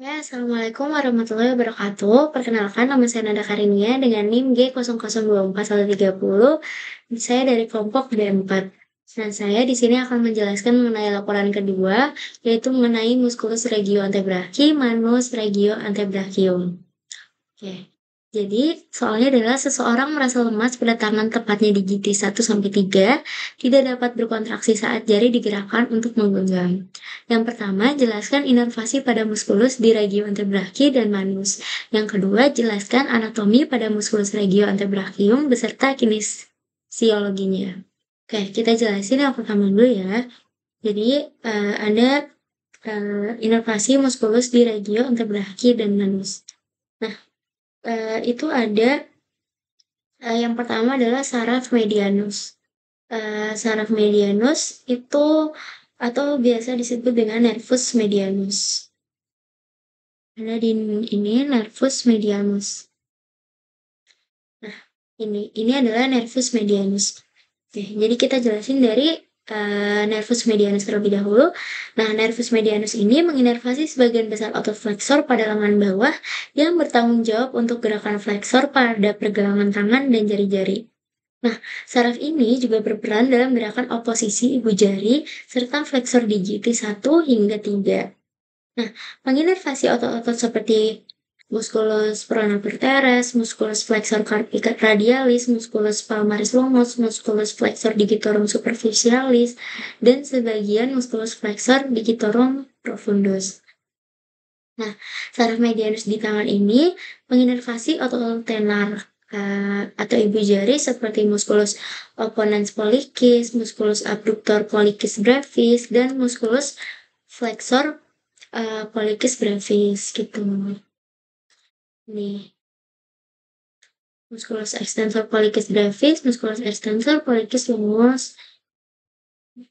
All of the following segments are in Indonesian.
Ya, Assalamualaikum warahmatullahi wabarakatuh. Perkenalkan, nama saya Nada Karinia dengan NIM G002430. Saya dari kelompok B4. Nah, saya di sini akan menjelaskan mengenai laporan kedua, yaitu mengenai musculus regio antebrachi, manus regio antebrachium. Oke. Jadi, soalnya adalah seseorang merasa lemas pada tangan tepatnya di GT 1-3, tidak dapat berkontraksi saat jari digerakkan untuk menggenggam. Yang pertama, jelaskan inervasi pada muskulus di regio antebrachi dan manus. Yang kedua, jelaskan anatomi pada muskulus regio antebrachium beserta kinesiologinya. Oke, kita jelasin yang pertama dulu ya. Jadi, ada inervasi muskulus di regio antebrachi dan manus. Nah, itu ada yang pertama adalah saraf medianus. Saraf medianus itu atau biasa disebut dengan nervus medianus. Ada di ini nervus medianus. Nah, ini adalah nervus medianus. Oke, jadi kita jelasin dari nervus medianus terlebih dahulu. Nah, nervus medianus ini menginervasi sebagian besar otot flexor pada lengan bawah yang bertanggung jawab untuk gerakan flexor pada pergelangan tangan dan jari-jari. Nah, saraf ini juga berperan dalam gerakan oposisi ibu jari serta flexor digiti 1 hingga 3. Nah, menginervasi otot-otot seperti musculus pronator teres, musculus flexor carpi radialis, musculus palmaris longus, musculus flexor digitorum superficialis, dan sebagian musculus flexor digitorum profundus. Nah, saraf medianus di tangan ini menginervasi otot-otot tenar atau ibu jari seperti musculus opponens pollicis, musculus abductor pollicis brevis, dan musculus flexor pollicis brevis gitu. Nih, musculus extensor pollicis brevis, musculus extensor pollicis longus,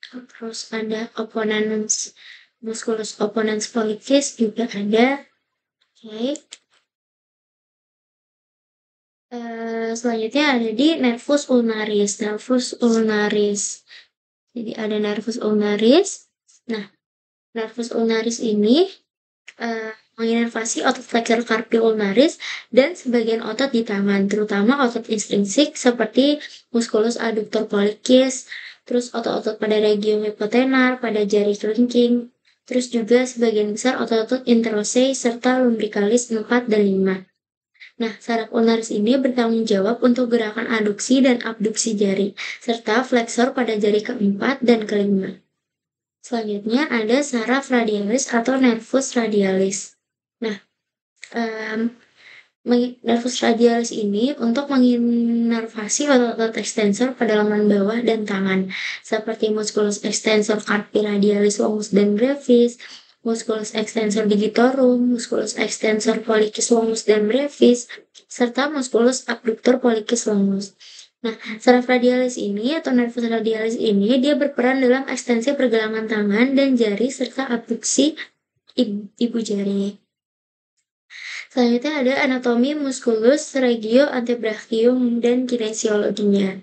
terus ada opponens musculus opponens pollicis juga ada. Oke. Selanjutnya ada di nervus ulnaris. Nervus ulnaris. Jadi ada nervus ulnaris. Nah, nervus ulnaris ini menginervasi otot flexor carpi ulnaris dan sebagian otot di tangan, terutama otot intrinsik seperti musculus adductor pollicis, terus otot-otot pada regio hypotenar, pada jari kelingking, terus juga sebagian besar otot-otot interossei serta lumbricalis 4 dan 5. Nah, saraf ulnaris ini bertanggung jawab untuk gerakan aduksi dan abduksi jari, serta flexor pada jari keempat dan kelima. Selanjutnya ada saraf radialis atau nervus radialis. Nah, nervus radialis ini untuk menginervasi otot-otot extensor pada lengan bawah dan tangan, seperti musculus extensor carpi radialis longus dan brevis, musculus extensor digitorum, musculus extensor pollicis longus dan brevis, serta musculus abductor pollicis longus. Nah, saraf radialis ini atau nervus radialis ini dia berperan dalam ekstensi pergelangan tangan dan jari serta abduksi ibu jari. Selanjutnya ada anatomi musculus regio antebrachium dan kinesiologinya.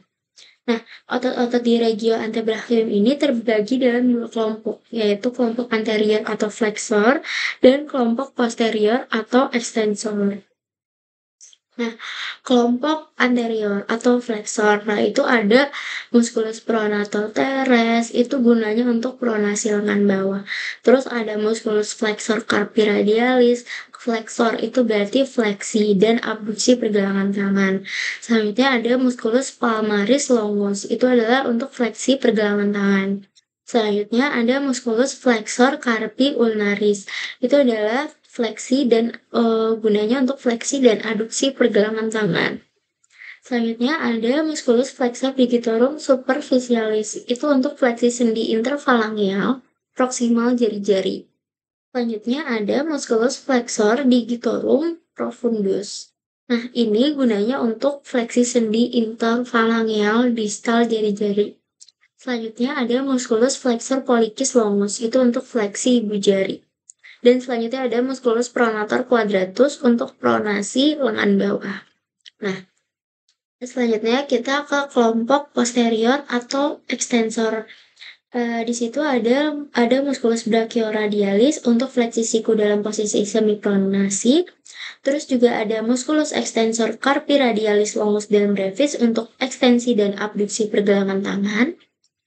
Nah, otot-otot di regio antebrachium ini terbagi dalam dua kelompok, yaitu kelompok anterior atau flexor dan kelompok posterior atau extensor. Nah, kelompok anterior atau flexor, nah itu ada musculus pronator teres, itu gunanya untuk pronasi lengan bawah. Terus ada musculus flexor carpi radialis, flexor itu berarti fleksi dan abduksi pergelangan tangan. Selanjutnya ada musculus palmaris longus, itu adalah untuk fleksi pergelangan tangan. Selanjutnya ada musculus flexor carpi ulnaris, itu adalah fleksi dan gunanya untuk fleksi dan aduksi pergelangan tangan. Selanjutnya ada musculus flexor digitorum superficialis, itu untuk fleksi sendi interfalangeal proksimal jari-jari. Selanjutnya ada musculus flexor digitorum profundus. Nah, ini gunanya untuk fleksi sendi interfalangeal distal jari-jari. Selanjutnya ada musculus flexor pollicis longus, itu untuk fleksi ibu jari. Dan selanjutnya ada musculus pronator quadratus untuk pronasi lengan bawah. Nah, selanjutnya kita ke kelompok posterior atau extensor. Di situ ada musculus brachioradialis untuk fleksi siku dalam posisi semipronasi. Terus juga ada musculus extensor carpi radialis longus dan brevis untuk ekstensi dan abduksi pergelangan tangan.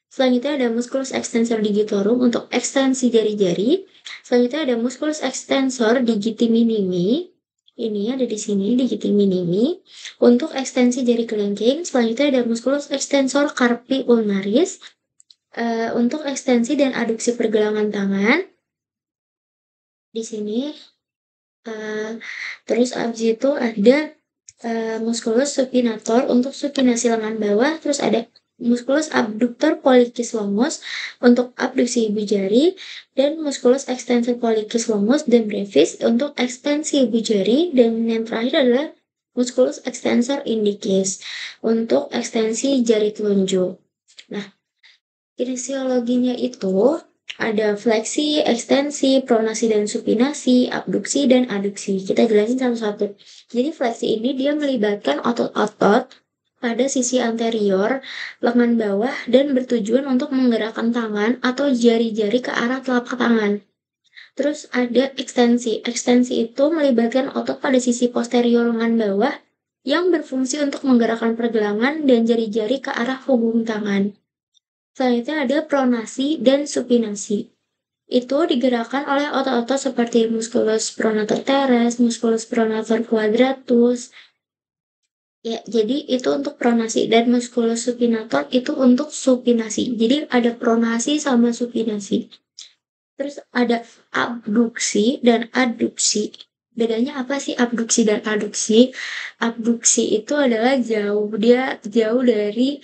Selanjutnya ada musculus extensor digitorum untuk ekstensi jari-jari. Selanjutnya ada musculus extensor digiti minimi. Ini ada di sini digiti minimi untuk ekstensi jari kelingking. Selanjutnya ada musculus extensor carpi ulnaris untuk ekstensi dan aduksi pergelangan tangan. Di sini terus abis itu ada musculus supinator untuk supinasi lengan bawah. Terus ada musculus abductor pollicis longus untuk abduksi ibu jari, dan musculus extensor pollicis longus dan brevis untuk ekstensi ibu jari, dan yang terakhir adalah musculus extensor indicis untuk ekstensi jari telunjuk. Nah, kinesiologinya itu ada fleksi, ekstensi, pronasi dan supinasi, abduksi dan aduksi. Kita jelasin satu-satu. Jadi fleksi ini dia melibatkan otot-otot pada sisi anterior, lengan bawah, dan bertujuan untuk menggerakkan tangan atau jari-jari ke arah telapak tangan. Terus ada ekstensi. Ekstensi itu melibatkan otot pada sisi posterior lengan bawah yang berfungsi untuk menggerakkan pergelangan dan jari-jari ke arah punggung tangan. Selanjutnya ada pronasi dan supinasi. Itu digerakkan oleh otot-otot seperti musculus pronator teres, musculus pronator quadratus. Ya, jadi itu untuk pronasi, dan musculus supinator itu untuk supinasi. Jadi ada pronasi sama supinasi. Terus ada abduksi dan aduksi. Bedanya apa sih abduksi dan aduksi? Abduksi itu adalah dia jauh dari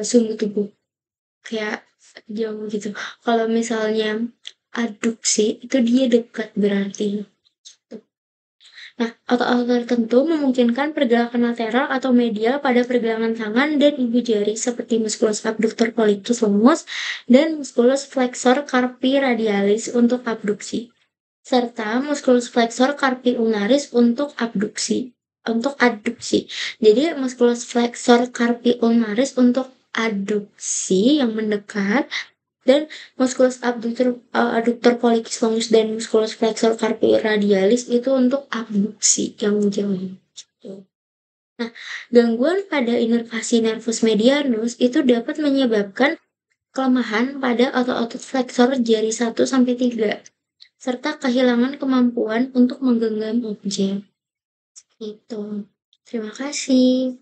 sumbu tubuh, kayak jauh gitu. Kalau misalnya aduksi itu dia dekat berarti. Nah, otot-otot tertentu memungkinkan pergerakan lateral atau medial pada pergelangan tangan dan ibu jari seperti musculus abductor pollicis longus dan musculus flexor carpi radialis untuk abduksi, serta musculus flexor carpi ulnaris untuk aduksi. Jadi musculus flexor carpi ulnaris untuk aduksi yang mendekat, dan musculus adductor pollicis longus dan musculus flexor carpi radialis itu untuk abduksi yang jauh. Nah, gangguan pada inervasi nervus medianus itu dapat menyebabkan kelemahan pada otot-otot flexor jari 1-3, serta kehilangan kemampuan untuk menggenggam objek. Itu. Terima kasih.